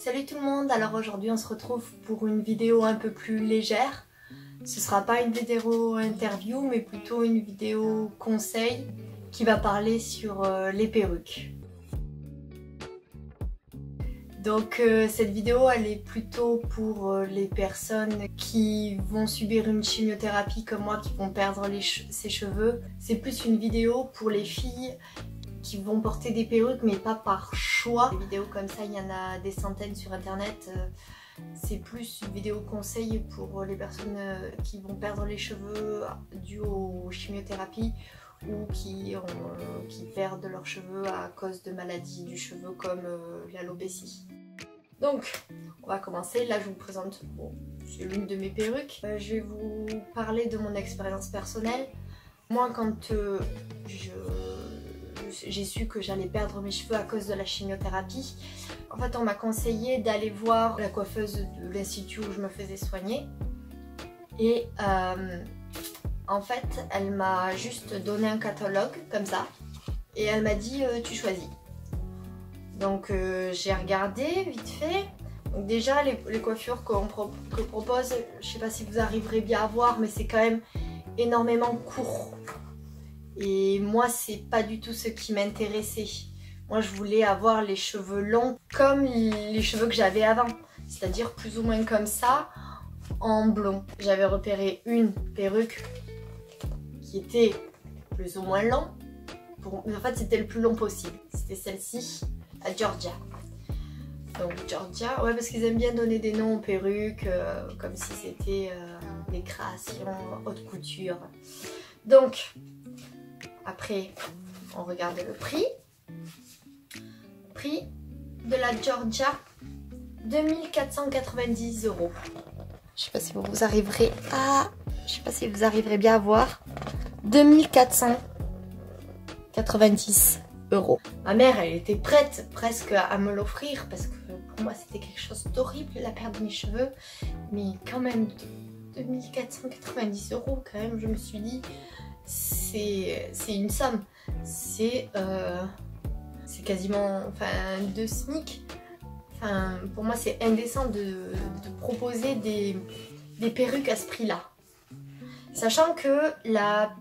Salut tout le monde, alors aujourd'hui on se retrouve pour une vidéo un peu plus légère. Ce sera pas une vidéo interview mais plutôt une vidéo conseil qui va parler sur les perruques. Donc cette vidéo elle est plutôt pour les personnes qui vont subir une chimiothérapie comme moi, qui vont perdre ses cheveux. C'est plus une vidéo pour les filles qui vont porter des perruques mais pas par choix. Des vidéos comme ça il y en a des centaines sur internet. C'est plus une vidéo conseil pour les personnes qui vont perdre les cheveux dû aux chimiothérapies ou qui perdent leurs cheveux à cause de maladies du cheveu comme l'alopécie. Donc on va commencer. Là je vous présente c'est l'une de mes perruques. Je vais vous parler de mon expérience personnelle. Moi quand j'ai su que j'allais perdre mes cheveux à cause de la chimiothérapie, en fait on m'a conseillé d'aller voir la coiffeuse de l'institut où je me faisais soigner et en fait elle m'a juste donné un catalogue comme ça et elle m'a dit tu choisis. Donc j'ai regardé vite fait. Donc déjà les coiffures que propose, je sais pas si vous arriverez bien à voir mais c'est quand même énormément court. Et moi c'est pas du tout ce qui m'intéressait. Moi je voulais avoir les cheveux longs comme les cheveux que j'avais avant. C'est-à-dire plus ou moins comme ça, en blond. J'avais repéré une perruque qui était plus ou moins long. En fait c'était le plus long possible. C'était celle-ci, la Georgia. Donc Georgia, ouais parce qu'ils aiment bien donner des noms aux perruques comme si c'était des créations haute couture. Donc après, on regarde le prix. Prix de la Georgia, 2490 €. Je sais pas si vous arriverez à... Je sais pas si vous arriverez bien à voir. 2490 €. Ma mère, elle était prête presque à me l'offrir parce que pour moi, c'était quelque chose d'horrible, la perte de mes cheveux. Mais quand même, 2490 € quand même, je me suis dit... C'est une somme, c'est quasiment 2 SMIC. Enfin, pour moi c'est indécent de proposer des perruques à ce prix là, sachant que la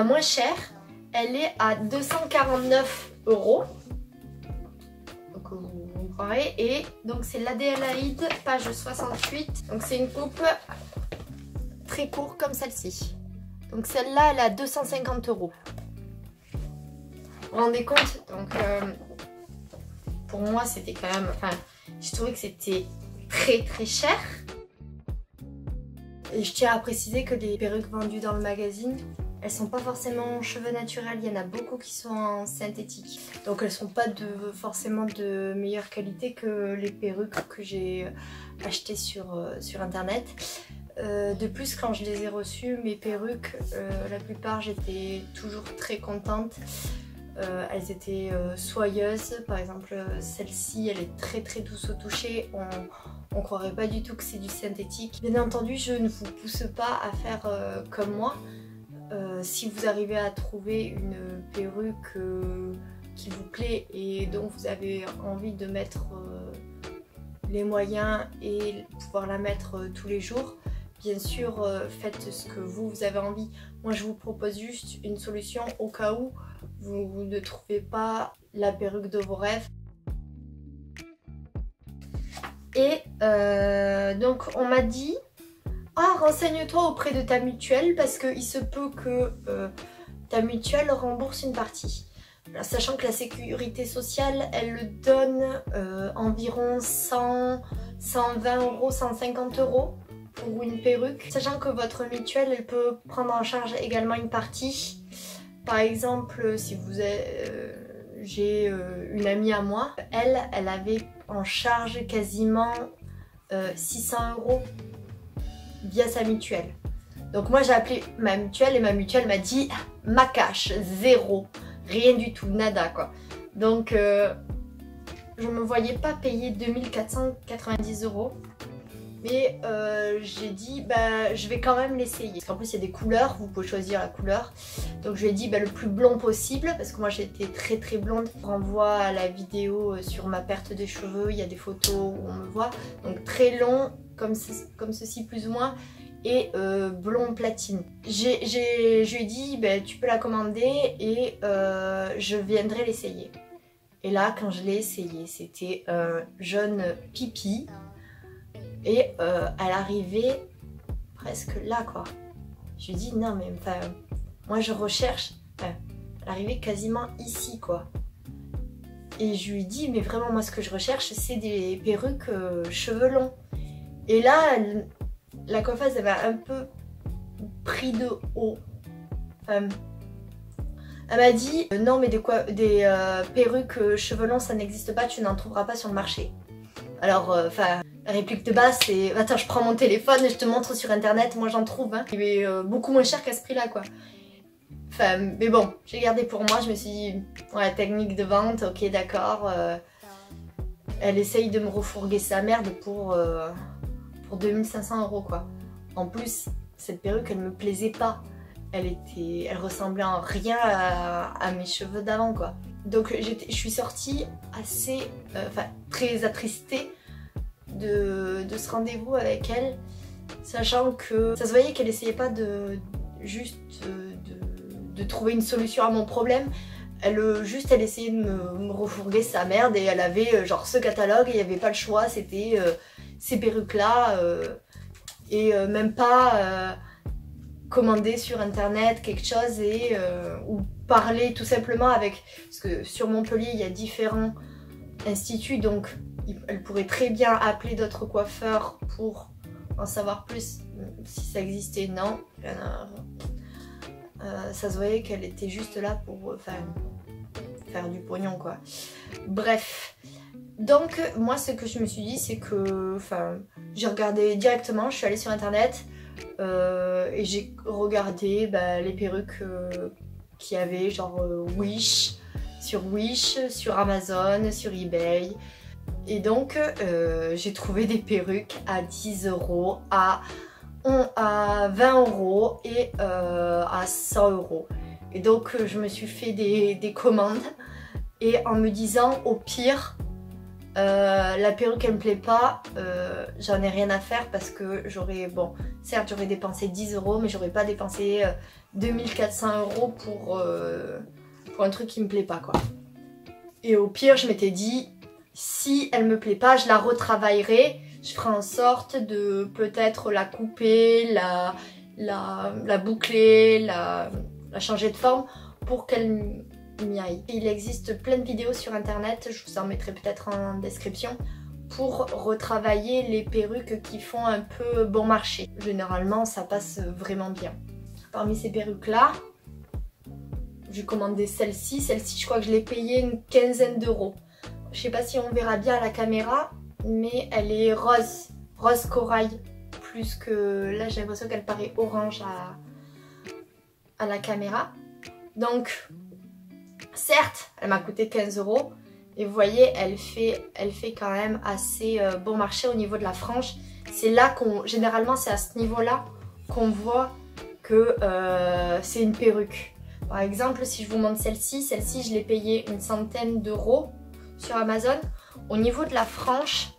moins chère elle est à 249 €. Donc vous croirez, et donc c'est l'Adélaïde page 68. Donc c'est une coupe très courte comme celle-ci. Donc celle-là, elle est à 250 €. Vous vous rendez compte? Donc pour moi, c'était quand même... Enfin, je trouvais que c'était très très cher. Et je tiens à préciser que les perruques vendues dans le magazine, elles sont pas forcément en cheveux naturels. Il y en a beaucoup qui sont en synthétique. Donc elles sont pas forcément de meilleure qualité que les perruques que j'ai achetées sur internet. De plus, quand je les ai reçues, mes perruques, la plupart j'étais toujours très contente. Elles étaient soyeuses. Par exemple celle-ci elle est très très douce au toucher. On croirait pas du tout que c'est du synthétique. Bien entendu je ne vous pousse pas à faire comme moi. Si vous arrivez à trouver une perruque qui vous plaît et dont vous avez envie de mettre les moyens et pouvoir la mettre tous les jours, bien sûr, faites ce que vous avez envie. Moi, je vous propose juste une solution au cas où vous ne trouvez pas la perruque de vos rêves. Et donc, on m'a dit, renseigne-toi auprès de ta mutuelle parce qu'il se peut que ta mutuelle rembourse une partie. Alors, sachant que la sécurité sociale, elle le donne environ 100, 120 €, 150 € pour une perruque, sachant que votre mutuelle elle peut prendre en charge également une partie. Par exemple, si vous j'ai une amie à moi, elle avait en charge quasiment 600 € via sa mutuelle. Donc moi j'ai appelé ma mutuelle et ma mutuelle m'a dit ma cash, zéro, rien du tout, nada quoi. Donc je me voyais pas payer 2490 €. Mais j'ai dit bah je vais quand même l'essayer. Parce qu'en plus il y a des couleurs, vous pouvez choisir la couleur. Donc je lui ai dit bah, le plus blond possible parce que moi j'étais très blonde. Je renvoie à la vidéo sur ma perte de cheveux, il y a des photos où on me voit. Donc très long comme ceci plus ou moins. Et blond platine. Je lui ai dit bah, tu peux la commander et je viendrai l'essayer. Et là quand je l'ai essayé c'était jaune pipi. Et elle arrivait presque là quoi. Je lui dis non mais enfin moi je recherche, elle arrivait quasiment ici quoi. Et je lui dis mais vraiment moi ce que je recherche c'est des perruques cheveux longs. Et là la coiffeuse elle m'a un peu pris de haut. Elle m'a dit non mais des perruques cheveux longs ça n'existe pas, tu n'en trouveras pas sur le marché. Alors enfin la réplique de base c'est attends je prends mon téléphone et je te montre sur internet, moi j'en trouve hein. Il est beaucoup moins cher qu'à ce prix là quoi. Enfin mais bon j'ai gardé pour moi, je me suis dit ouais technique de vente ok d'accord. Elle essaye de me refourguer sa merde pour 2500 € quoi. En plus cette perruque elle me plaisait pas. Elle ressemblait en rien à mes cheveux d'avant quoi. Donc je suis sortie assez très attristée de ce rendez-vous avec elle, sachant que ça se voyait qu'elle essayait pas de trouver une solution à mon problème. Elle essayait de me refourguer sa merde et elle avait genre ce catalogue et il n'y avait pas le choix, c'était ces perruques là et même pas commander sur internet quelque chose ou parler tout simplement avec, parce que sur Montpellier il y a différents instituts donc elle pourrait très bien appeler d'autres coiffeurs pour en savoir plus si ça existait. Non, ça se voyait qu'elle était juste là pour faire du pognon quoi. Bref, donc moi ce que je me suis dit c'est que j'ai regardé directement, je suis allée sur internet et j'ai regardé les perruques qu'il y avait genre Wish, sur Amazon, sur eBay. Et donc j'ai trouvé des perruques à 10 €, à 20 € et à 100 €. Et donc je me suis fait des commandes et en me disant au pire la perruque elle me plaît pas, j'en ai rien à faire parce que certes j'aurais dépensé 10 € mais j'aurais pas dépensé 2400 € pour un truc qui me plaît pas quoi. Et au pire je m'étais dit si elle me plaît pas je la retravaillerai, je ferai en sorte de peut-être la couper, la boucler, la changer de forme pour qu'elle m'y aille. Il existe plein de vidéos sur internet, je vous en mettrai peut-être en description, pour retravailler les perruques qui font un peu bon marché. Généralement ça passe vraiment bien. Parmi ces perruques là, j'ai commandé celle-ci je crois que je l'ai payée une quinzaine d'euros. Je sais pas si on verra bien à la caméra, mais elle est rose corail, plus que là j'ai l'impression qu'elle paraît orange à la caméra. Donc certes elle m'a coûté 15 € et vous voyez elle fait quand même assez bon marché au niveau de la frange. C'est là généralement c'est à ce niveau là qu'on voit que c'est une perruque. Par exemple si je vous montre celle-ci je l'ai payée une centaine d'euros sur Amazon. Au niveau de la frange,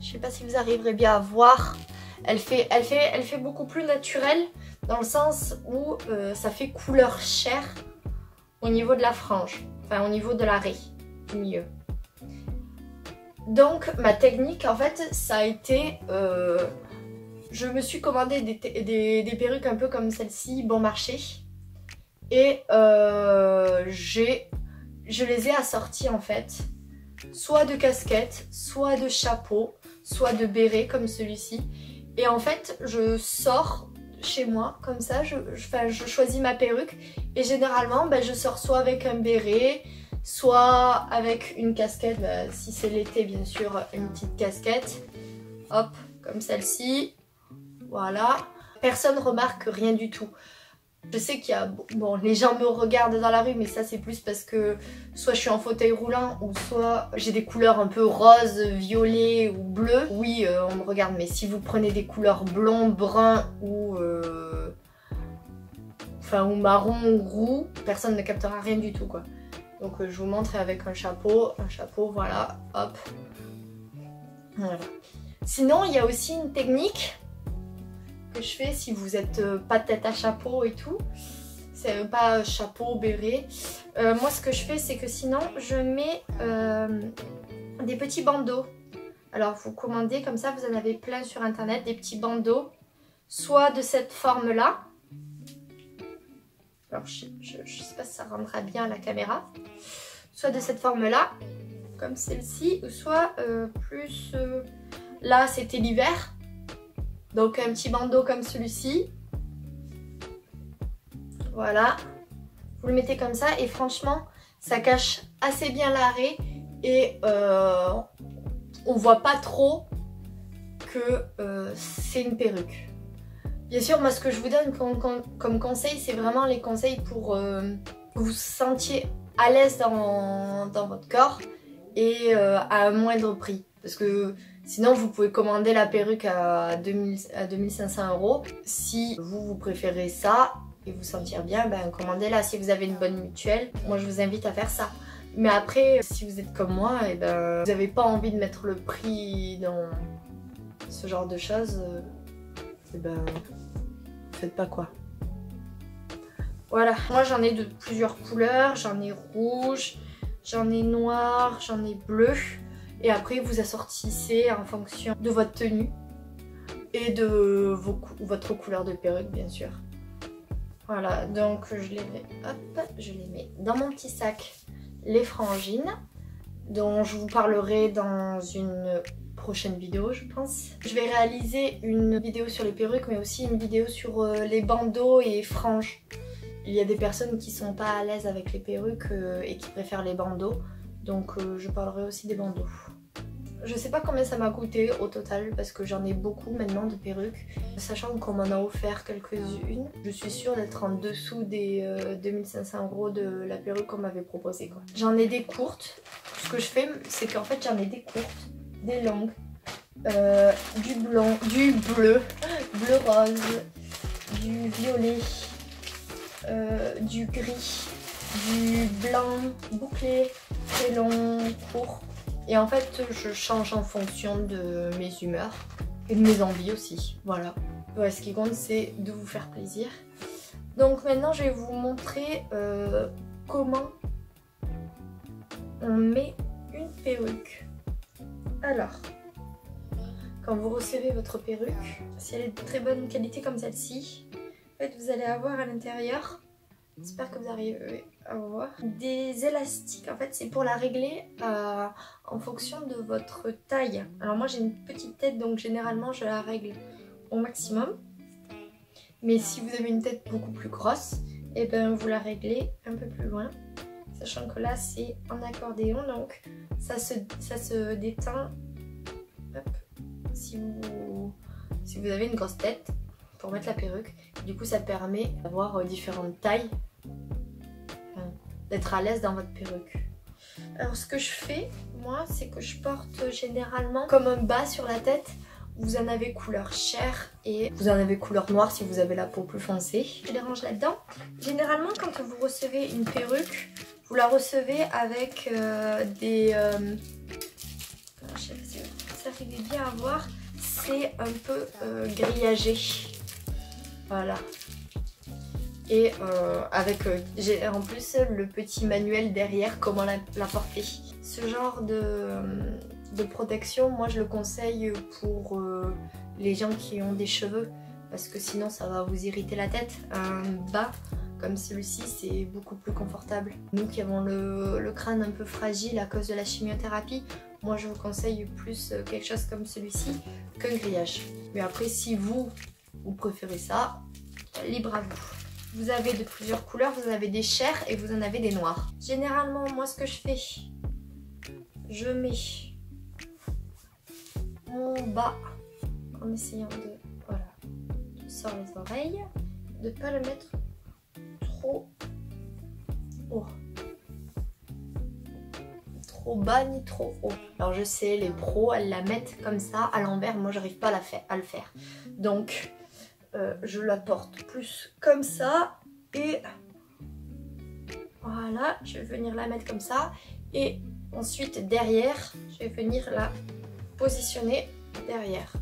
je sais pas si vous arriverez bien à voir, elle fait beaucoup plus naturelle dans le sens où ça fait couleur chair au niveau de la frange, au niveau de la raie du milieu. Donc ma technique en fait ça a été, je me suis commandé des perruques un peu comme celle-ci, bon marché, et je les ai assorties en fait, soit de casquettes, soit de chapeaux, soit de bérets comme celui-ci. Et en fait je sors chez moi comme ça, je choisis ma perruque et généralement je sors soit avec un béret, soit avec une casquette, si c'est l'été bien sûr une petite casquette, hop comme celle-ci, voilà. Personne remarque rien du tout. Je sais qu'il y a... Bon, les gens me regardent dans la rue, mais ça c'est plus parce que soit je suis en fauteuil roulant ou soit j'ai des couleurs un peu rose, violet ou bleu. Oui, on me regarde, mais si vous prenez des couleurs blond, brun ou... Enfin, ou marron ou roux, personne ne captera rien du tout, quoi. Donc je vous montre avec un chapeau, voilà, hop. Voilà. Sinon, il y a aussi une technique que je fais si vous n'êtes pas tête à chapeau et tout. C'est pas chapeau, béret. Moi, ce que je fais, c'est que sinon, je mets des petits bandeaux. Alors, vous commandez comme ça, vous en avez plein sur internet, des petits bandeaux. Soit de cette forme-là. Alors, je sais pas si ça rendra bien à la caméra. Soit de cette forme-là, comme celle-ci, ou soit plus... là, c'était l'hiver. Donc, un petit bandeau comme celui-ci. Voilà. Vous le mettez comme ça et franchement, ça cache assez bien l'arrêt. Et on voit pas trop que c'est une perruque. Bien sûr, moi ce que je vous donne comme conseil, c'est vraiment les conseils pour que vous vous sentiez à l'aise dans votre corps et à un moindre prix. Parce que sinon vous pouvez commander la perruque à 2500 €. Si vous préférez ça et vous sentir bien, ben commandez-la. Si vous avez une bonne mutuelle, moi je vous invite à faire ça. Mais après, si vous êtes comme moi, et ben, vous n'avez pas envie de mettre le prix dans ce genre de choses, et ben, faites pas quoi. Voilà, moi j'en ai de plusieurs couleurs, j'en ai rouge, j'en ai noir, j'en ai bleu. Et après vous assortissez en fonction de votre tenue et de votre couleur de perruque bien sûr. Voilà, donc je les mets, hop, je les mets dans mon petit sac. Les frangines, dont je vous parlerai dans une prochaine vidéo je pense. Je vais réaliser une vidéo sur les perruques mais aussi une vidéo sur les bandeaux et franges. Il y a des personnes qui sont pas à l'aise avec les perruques et qui préfèrent les bandeaux, donc je parlerai aussi des bandeaux. Je sais pas combien ça m'a coûté au total parce que j'en ai beaucoup maintenant de perruques, sachant qu'on m'en a offert quelques-unes. Je suis sûre d'être en dessous des 2500 € de la perruque qu'on m'avait proposée. J'en ai des courtes. Ce que je fais, c'est qu'en fait j'en ai des courtes, des longues, du blanc, du bleu, bleu rose, du violet, du gris, du blanc bouclé, très long, court. Et en fait, je change en fonction de mes humeurs et de mes envies aussi. Voilà. Ouais, ce qui compte, c'est de vous faire plaisir. Donc maintenant, je vais vous montrer comment on met une perruque. Alors, quand vous recevez votre perruque, si elle est de très bonne qualité comme celle-ci, en fait, vous allez avoir à l'intérieur, j'espère que vous arrivez à voir, des élastiques. En fait, c'est pour la régler en fonction de votre taille. Alors moi, j'ai une petite tête, donc généralement, je la règle au maximum. Mais si vous avez une tête beaucoup plus grosse, et ben vous la réglez un peu plus loin. Sachant que là, c'est en accordéon, donc ça se déteint. Hop. Si vous avez une grosse tête pour mettre la perruque, du coup, ça permet d'avoir différentes tailles. D'être à l'aise dans votre perruque. Alors ce que je fais, moi, c'est que je porte généralement comme un bas sur la tête. Vous en avez couleur chair et vous en avez couleur noire si vous avez la peau plus foncée. Je les range là-dedans. Généralement, quand vous recevez une perruque, vous la recevez avec des... je sais pas si vous arrivez bien à voir, c'est un peu grillagé. Voilà. Et avec en plus le petit manuel derrière comment la porter. Ce genre de protection, moi je le conseille pour les gens qui ont des cheveux parce que sinon ça va vous irriter la tête. Un bas comme celui-ci c'est beaucoup plus confortable. Nous qui avons le crâne un peu fragile à cause de la chimiothérapie, moi je vous conseille plus quelque chose comme celui-ci qu'un grillage. Mais après si vous préférez ça, libre à vous. Vous avez de plusieurs couleurs, vous en avez des chairs et vous en avez des noirs. Généralement, moi ce que je fais, je mets mon bas en essayant de, voilà, je sors les oreilles, de ne pas le mettre trop haut. Trop bas ni trop haut. Alors je sais, les pros elles la mettent comme ça à l'envers, moi j'arrive pas à le faire. Donc je la porte plus comme ça et voilà, je vais venir la mettre comme ça et ensuite derrière, je vais venir la positionner derrière.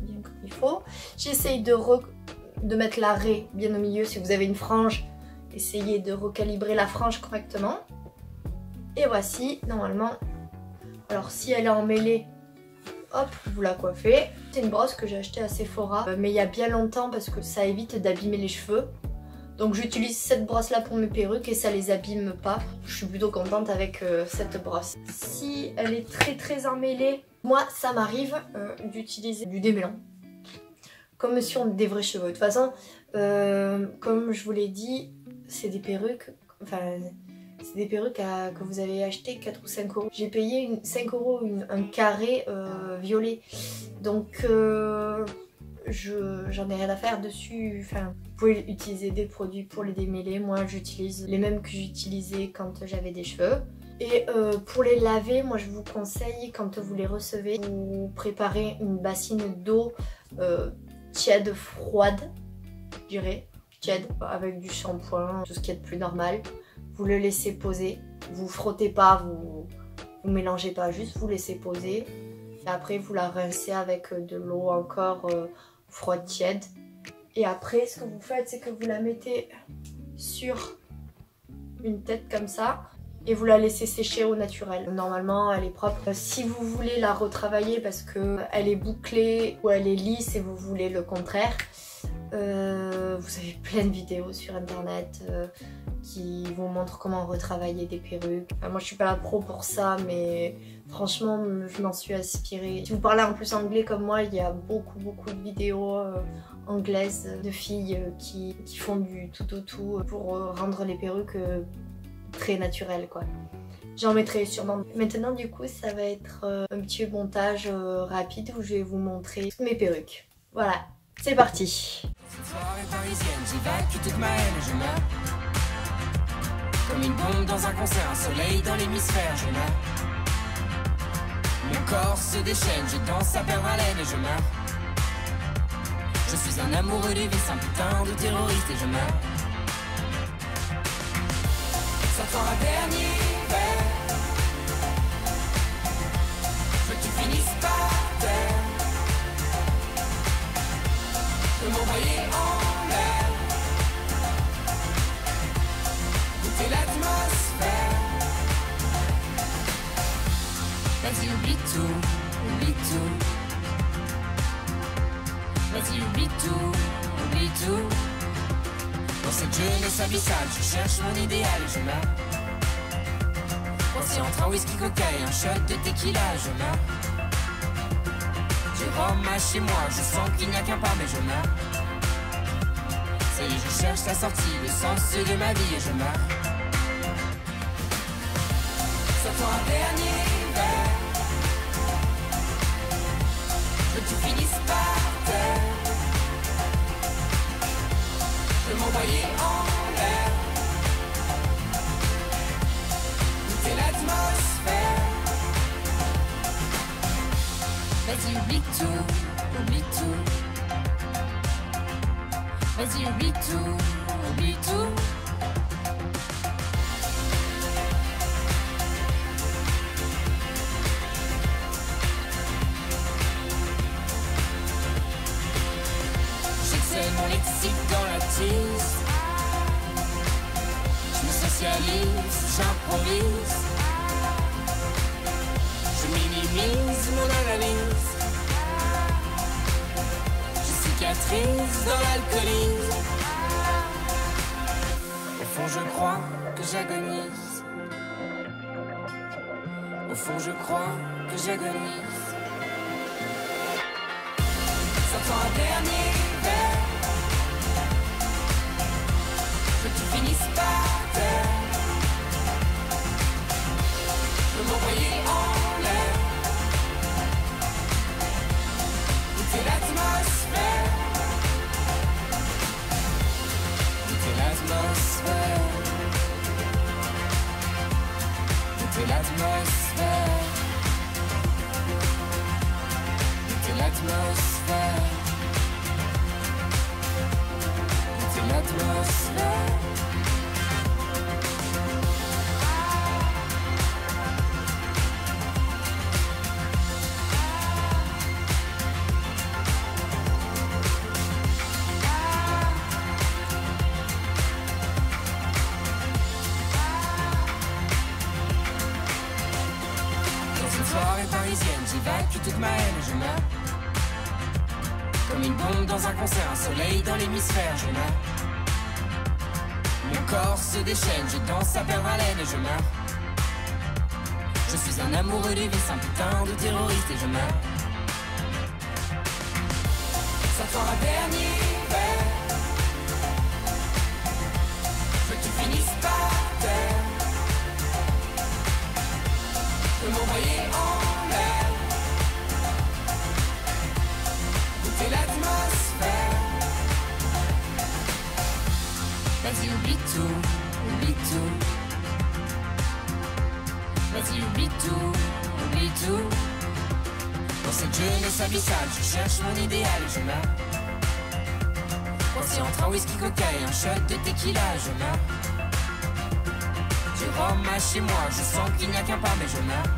Bien comme il faut. J'essaye de mettre l'arrêt bien au milieu. Si vous avez une frange, essayez de recalibrer la frange correctement. Et voici, normalement, alors si elle est emmêlée, hop, vous la coiffez. C'est une brosse que j'ai achetée à Sephora, mais il y a bien longtemps parce que ça évite d'abîmer les cheveux. Donc j'utilise cette brosse là pour mes perruques et ça les abîme pas. Je suis plutôt contente avec cette brosse. Si elle est très emmêlée, moi ça m'arrive d'utiliser du démêlant. Comme si on a des vrais cheveux. De toute façon, comme je vous l'ai dit, c'est des perruques, enfin c'est des perruques que vous avez acheté 4 ou 5 euros. J'ai payé 5 euros un carré violet. Donc j'en ai rien à faire dessus. Enfin, vous pouvez utiliser des produits pour les démêler. Moi j'utilise les mêmes que j'utilisais quand j'avais des cheveux. Et pour les laver, moi je vous conseille, quand vous les recevez, vous préparez une bassine d'eau tiède, froide, je dirais, tiède, avec du shampoing, tout ce qui est de plus normal. Vous le laissez poser, vous frottez pas, vous mélangez pas, juste vous laissez poser. Et après vous la rincez avec de l'eau encore froide, tiède. Et après ce que vous faites, c'est que vous la mettez sur une tête comme ça. Et vous la laissez sécher au naturel. Normalement elle est propre. Si vous voulez la retravailler parce qu'elle est bouclée ou elle est lisse et vous voulez le contraire, vous avez plein de vidéos sur internet qui vous montrent comment retravailler des perruques. Enfin, moi je suis pas la pro pour ça, mais franchement je m'en suis inspirée. Si vous parlez en plus anglais comme moi, il y a beaucoup de vidéos anglaises de filles qui font du tout au tout pour rendre les perruques très naturelles quoi. J'en mettrai sûrement. Maintenant du coup ça va être un petit montage rapide où je vais vous montrer mes perruques. Voilà, c'est parti. Cette soirée parisienne, j'évacue toute ma haine et je meurs. Comme une bombe dans un concert, un soleil dans l'hémisphère, je meurs. Mon corps se déchaîne, je danse à perdre haleine et je meurs. Je suis un amoureux du vice, un putain de terroriste et je meurs. Ça fera un dernier verre. Je veux que tu finisses par terre. De m'envoyer en l'air. Goûter l'atmosphère. Vas-y oublie tout, oublie tout. Vas-y oublie tout, oublie tout. Dans cette jeunesse abyssale, je cherche mon idéal et je meurs. Voici entre un whisky coca et un shot de tequila, je meurs. Du rhum à chez moi, je sens qu'il n'y a qu'un pas mais je meurs. Ça y est, je cherche la sortie, le sens de ma vie et je meurs. Ça fera un dernier verre. Je veux que tu finisses par terre. De m'envoyer en l'air. Goûter l'atmosphère. Vas-y oublie tout, oublie tout. Vas-y oublie tout, oublie tout. J'excelle mon lexique dans la tisse. Je me socialise, j'improvise. Je minimise mon analyse. Je cicatrise dans l'alcoolisme. Au fond je crois que j'agonise. Au fond je crois que j'agonise. Ça fera un dernier verre. Je veux que tu finisses par terre. Je veux m'envoyer en l'air. Goûter l'atmosphère. Goûter l'atmosphère. Goûter l'atmosphère. Goûter l'atmosphère. Goûter l'atmosphère. Soirée parisienne, j'évacue toute ma haine et je meurs. Comme une bombe dans un concert, un soleil dans l'hémisphère, je meurs. Mon corps se déchaîne, je danse à perdre haleine et je meurs. Je suis un amoureux du vice, un putain de terroriste et je meurs. Ça fera un dernier verre. Je veux que tu finisses par terre. De m'envoyer en l'air. Goûter l'atmosphère. Vas-y, oublie tout, oublie tout. Vas-y, oublie tout, oublie tout. Dans cette jeunesse abyssale, je cherche mon idéal et je meurs. Voici entre un whisky coca et un shot de tequila, je meurs. Du rhum à chez moi, je sens qu'il n'y a qu'un pas mais je meurs.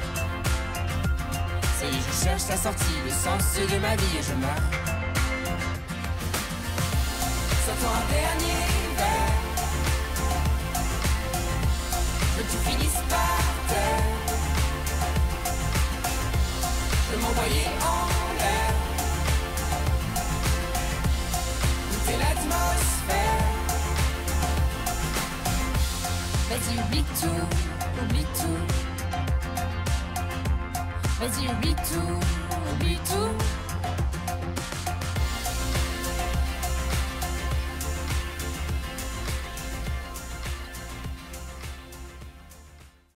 Ça y est, je cherche la sortie, le sens de ma vie et je meurs. Sors-toi un dernier verre. Je veux que tu finisses par terre. Je veux m'envoyer en l'air. Goûter l'atmosphère. Vas-y, oublie tout, oublie tout. Vas-y, oublie tout, oublie tout.